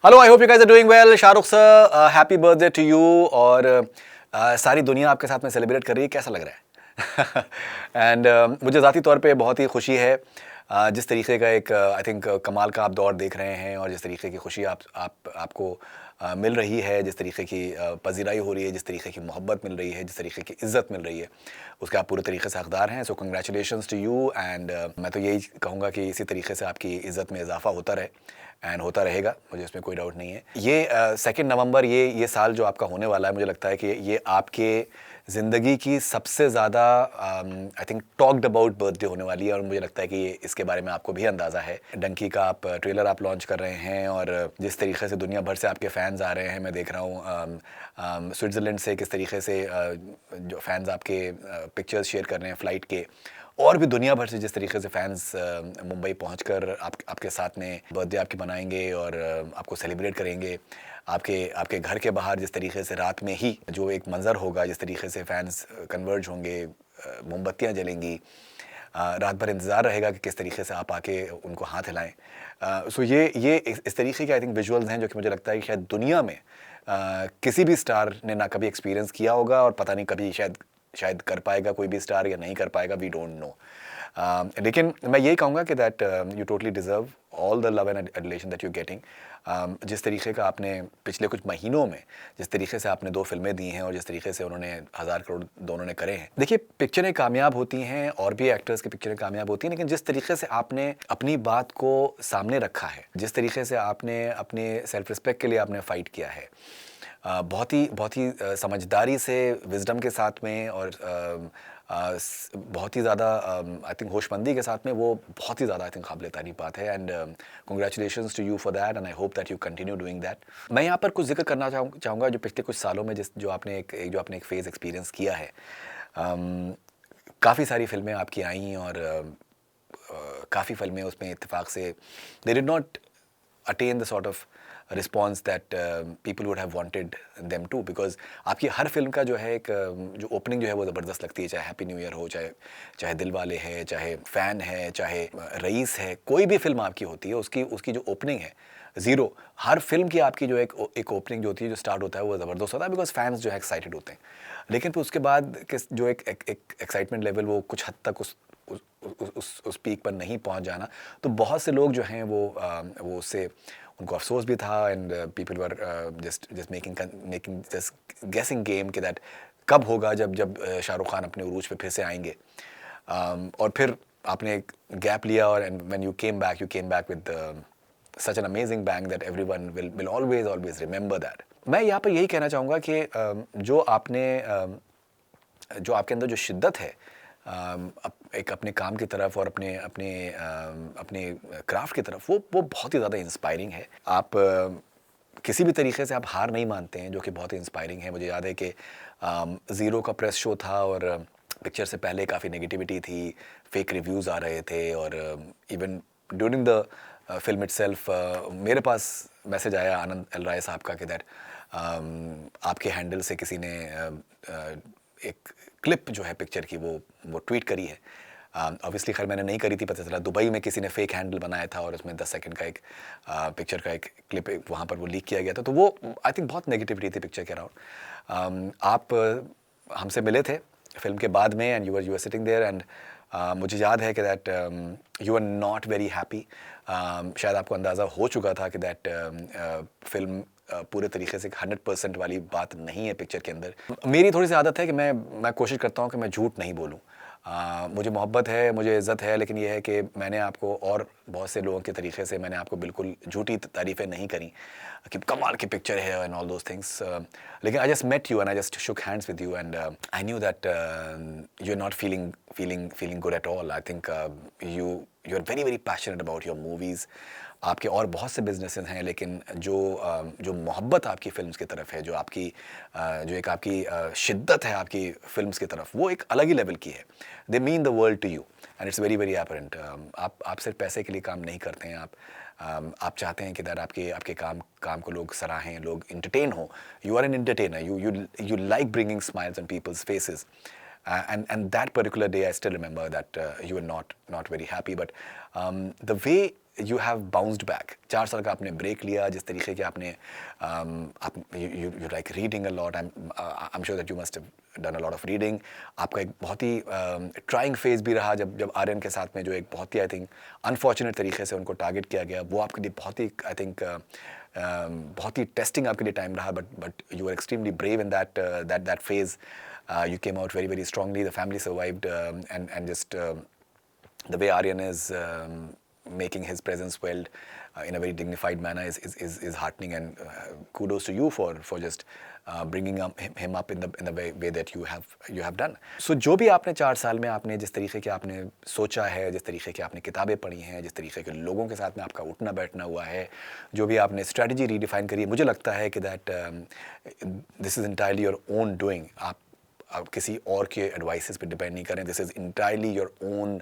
Hello, I hope you guys are doing well. Shahrukh sir, happy birthday to you. और सारी दुनिया आपके साथ में सेलिब्रेट कर रही है, कैसा लग रहा है? एंड मुझे ज़ाती तौर पे बहुत ही खुशी है। जिस तरीके का एक आई थिंक कमाल का आप दौर देख रहे हैं, और जिस तरीके की खुशी आपको मिल रही है, जिस तरीके की पजीराई हो रही है, जिस तरीके की मोहब्बत मिल रही है, जिस तरीके की इज़्ज़त मिल रही है, उसके आप पूरे तरीके से हकदार हैं। So congratulations to you. And मैं तो यही कहूँगा कि इसी तरीके से आपकी इज़्ज़त में इजाफा होता रहे एंड होता रहेगा, मुझे इसमें कोई डाउट नहीं है। ये 2 नवंबर, ये साल जो आपका होने वाला है, मुझे लगता है कि ये आपके ज़िंदगी की सबसे ज़्यादा I think talked about birthday होने वाली है। और मुझे लगता है कि इसके बारे में आपको भी अंदाज़ा है। डंकी का आप ट्रेलर आप लॉन्च कर रहे हैं, और जिस तरीके से दुनिया भर से आपके फ़ैन्स आ रहे हैं, मैं देख रहा हूँ स्विट्ज़रलैंड से किस तरीके से जो फ़ैन्स आपके पिक्चर्स शेयर कर रहे हैं फ़्लाइट के, और भी दुनिया भर से जिस तरीके से फैंस मुंबई पहुंचकर आपके साथ में बर्थडे आपकी मनाएंगे और आपको सेलिब्रेट करेंगे। आपके घर के बाहर जिस तरीके से रात में ही जो एक मंज़र होगा, जिस तरीके से फैंस कन्वर्ज होंगे, मोमबत्तियां जलेंगी, रात भर इंतज़ार रहेगा कि किस तरीके से आप आके उनको हाथ हिलाएं। सो ये इस तरीके के आई थिंक विजुअल्स हैं जो कि मुझे लगता है कि शायद दुनिया में किसी भी स्टार ने ना कभी एक्सपीरियंस किया होगा, और पता नहीं कभी शायद कर पाएगा कोई भी स्टार या नहीं कर पाएगा, वी डोंट नो। लेकिन मैं यही कहूँगा कि that you totally deserve all the love and adulation that you getting. जिस तरीके का आपने पिछले कुछ महीनों में, जिस तरीके से आपने 2 फिल्में दी हैं, और जिस तरीके से उन्होंने 1000 करोड़ दोनों ने करे हैं। देखिए, पिक्चरें कामयाब होती हैं, और भी एक्टर्स की पिक्चरें कामयाब होती हैं, लेकिन जिस तरीके से आपने अपनी बात को सामने रखा है, जिस तरीके से आपने अपने सेल्फ रिस्पेक्ट के लिए आपने फ़ाइट किया है, बहुत ही समझदारी से, विज़डम के साथ में, और बहुत ही ज़्यादा आई थिंक होशमंदी के साथ में, वो बहुत ही ज़्यादा आई थिंक काबिल तारीफ़ बात है। And congratulations to you for that, and I hope that you continue doing that. मैं यहाँ पर कुछ जिक्र करना चाहूँगा जो पिछले कुछ सालों में जो आपने एक फ़ेज़ एक्सपीरियंस किया है। काफ़ी सारी फिल्में आपकी आई, और काफ़ी फिल्में उसमें इत्तेफाक से they did not attain the sort of response that people would have wanted them to, because आपकी हर फिल्म का जो है एक जो ओपनिंग जो है वो ज़बरदस्त लगती है। चाहे हैप्पी न्यू ईयर हो, चाहे दिल वाले है, चाहे फ़ैन है, चाहे रईस है, कोई भी फिल्म आपकी होती है, उसकी जो ओपनिंग है ज़ीरो, हर फिल्म की आपकी जो एक ओपनिंग जो होती है, जो स्टार्ट होता है, वो ज़बरदस्त होता है, बिकॉज फैंस जो है एक्साइटेड होते हैं। लेकिन फिर उसके बाद जो एक एक्साइटमेंट लेवल वो कुछ हद तक उस पीक पर नहीं पहुंच जाना, तो बहुत से लोग जो हैं वो उससे उनको अफसोस भी था। And people were just making just guessing game कि दैट कब होगा जब शाहरुख खान अपने उरूज पे फिर से आएंगे। और फिर आपने एक गैप लिया, और and when you came back with such an amazing bang that everyone will always remember that. मैं यहाँ पर यही कहना चाहूँगा कि जो आपके अंदर जो शिद्दत है एक अपने काम की तरफ, और अपने क्राफ्ट की तरफ, वो बहुत ही ज़्यादा इंस्पायरिंग है। आप किसी भी तरीके से आप हार नहीं मानते हैं, जो कि बहुत ही इंस्पायरिंग है। मुझे याद है कि ज़ीरो का प्रेस शो था, और पिक्चर से पहले काफ़ी नेगेटिविटी थी, फेक रिव्यूज़ आ रहे थे, और even during the film itself मेरे पास मैसेज आया आनंद एल राय साहब का कि दैट आपके हैंडल से किसी ने एक क्लिप जो है पिक्चर की वो ट्वीट करी है। ऑब्वियसली खैर मैंने नहीं करी थी, पता चला दुबई में किसी ने फेक हैंडल बनाया था, और उसमें 10 सेकंड का एक पिक्चर का एक क्लिप वहाँ पर वो लीक किया गया था। तो वो आई थिंक बहुत नेगेटिविटी थी पिक्चर के अराउंड। आप हमसे मिले थे फिल्म के बाद में, and you are sitting there, and मुझे याद है कि that you are not very happy. शायद आपको अंदाज़ा हो चुका था कि दैट फिल्म पूरे तरीके से 100% वाली बात नहीं है पिक्चर के अंदर। मेरी थोड़ी सी आदत है कि मैं कोशिश करता हूँ कि मैं झूठ नहीं बोलूँ। मुझे मोहब्बत है, मुझे इज़्ज़त है, लेकिन ये है कि मैंने आपको और बहुत से लोगों के तरीके से मैंने आपको बिल्कुल झूठी तारीफ़ें नहीं करी कि कमाल की पिक्चर है एंड ऑल दोज थिंग्स। लेकिन I just met you and I just shook hands with you, and I knew that you are not feeling good at all. I think you are very very passionate about your movies. आपके और बहुत से businesses हैं, लेकिन जो मोहब्बत आपकी films की तरफ है, जो आपकी शिद्दत है आपकी फिल्म्स की तरफ, वो एक अलग ही लेवल की है। They mean the world to you, and it's very very apparent. आप सिर्फ पैसे के लिए काम नहीं करते हैं, आप चाहते हैं कि दैट आपके काम को लोग सराहें, लोग इंटरटेन हो। You are an entertainer, you like bringing smiles on people's faces. And that particular day I still remember that you were not very happy, but the way you have bounced back. 4 साल का आपने break लिया, जिस तरीके के आपने आप you like reading a lot, I am sure that you must have done a lot of reading. आपका एक बहुत ही ट्राइंग फेज भी रहा जब आर्यन के साथ में जो एक बहुत ही आई थिंक अनफॉर्चुनेट तरीके से उनको टारगेट किया गया, वो आपके लिए बहुत ही आई थिंक बहुत ही टेस्टिंग आपके लिए टाइम रहा, but you are extremely brave in that phase. You came out very, very strongly. The family survived, and just the way Aryan is making his presence felt in a very dignified manner is heartening, and kudos to you for just bringing him up in the way that you have done. So जो भी आपने 4 साल में आपने जिस तरीके के आपने सोचा है, जिस तरीके की आपने किताबें पढ़ी हैं, जिस तरीके के लोगों के साथ में आपका उठना बैठना हुआ है, जो भी आपने स्ट्रेटजी रीडिफाइन करी है, मुझे लगता है कि that this is entirely your own doing. आप किसी और के एडवाइसेस पे डिपेंड नहीं करें। This is entirely your own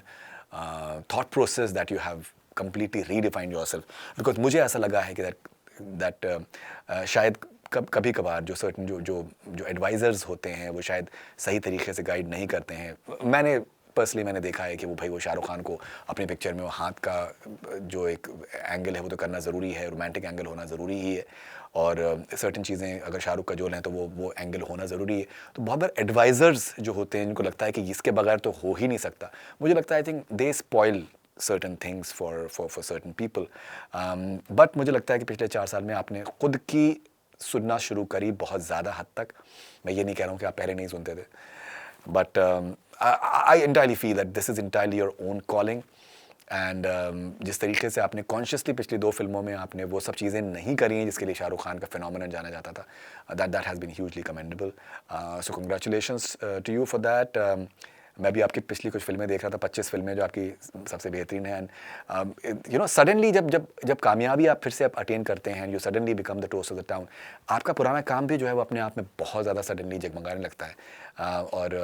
thought process that you have completely redefined yourself. Because मुझे ऐसा लगा है कि दैट शायद कभी कभार जो सर्टन जो एडवाइज़र्स होते हैं वो शायद सही तरीके से गाइड नहीं करते हैं। मैंने देखा है कि वो शाहरुख खान को अपनी पिक्चर में वो हाथ का जो एक एंगल है वो तो करना ज़रूरी है, रोमांटिक एंगल होना ज़रूरी ही है, और सर्टेन चीज़ें अगर शाहरुख का जो लें तो वो एंगल होना ज़रूरी है। तो बहुत बार एडवाइज़र्स जो होते हैं जिनको लगता है कि इसके बगैर तो हो ही नहीं सकता, मुझे लगता है I think they spoil certain things for certain people. But मुझे लगता है कि पिछले 4 साल में आपने खुद की सुनना शुरू करी बहुत ज़्यादा हद तक। मैं ये नहीं कह रहा हूँ कि आप पहले नहीं सुनते थे, but I entirely feel that this is entirely your own calling, and जिस तरीके से आपने कॉन्शियसली पिछली 2 फिल्मों में आपने वो सब चीज़ें नहीं करी हैं जिसके लिए शाहरुख खान का फिनोमिनन जाना जाता था, that has been hugely commendable. So congratulations to you for that. मैं भी आपकी पिछली कुछ फिल्में देख रहा था, 25 फिल्में जो आपकी सबसे बेहतरीन हैं, एंड यू नो सडनली जब कामयाबी आप फिर से आप अटेन करते हैं, you suddenly become the toss of the town, आपका पुराना काम भी जो है वो अपने आप में बहुत ज़्यादा सडनली जगमगाने लगता है, और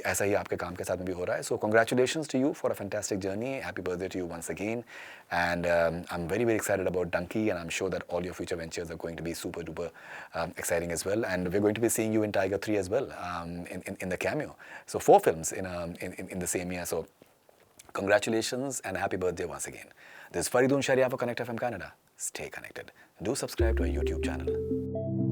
ऐसा ही आपके काम के साथ में भी हो रहा है। So congratulations to you for a fantastic journey, happy birthday to you once again, and I am very excited about Dunki, and I am sure that all your future ventures are going to be super duper exciting as well, and we're going to be seeing you in Tiger 3 as well, in the cameo. So 4 films in the same year. So congratulations and happy birthday once again. This is Faridun Sharia for Connect FM Canada. Stay connected. Do subscribe to our YouTube channel.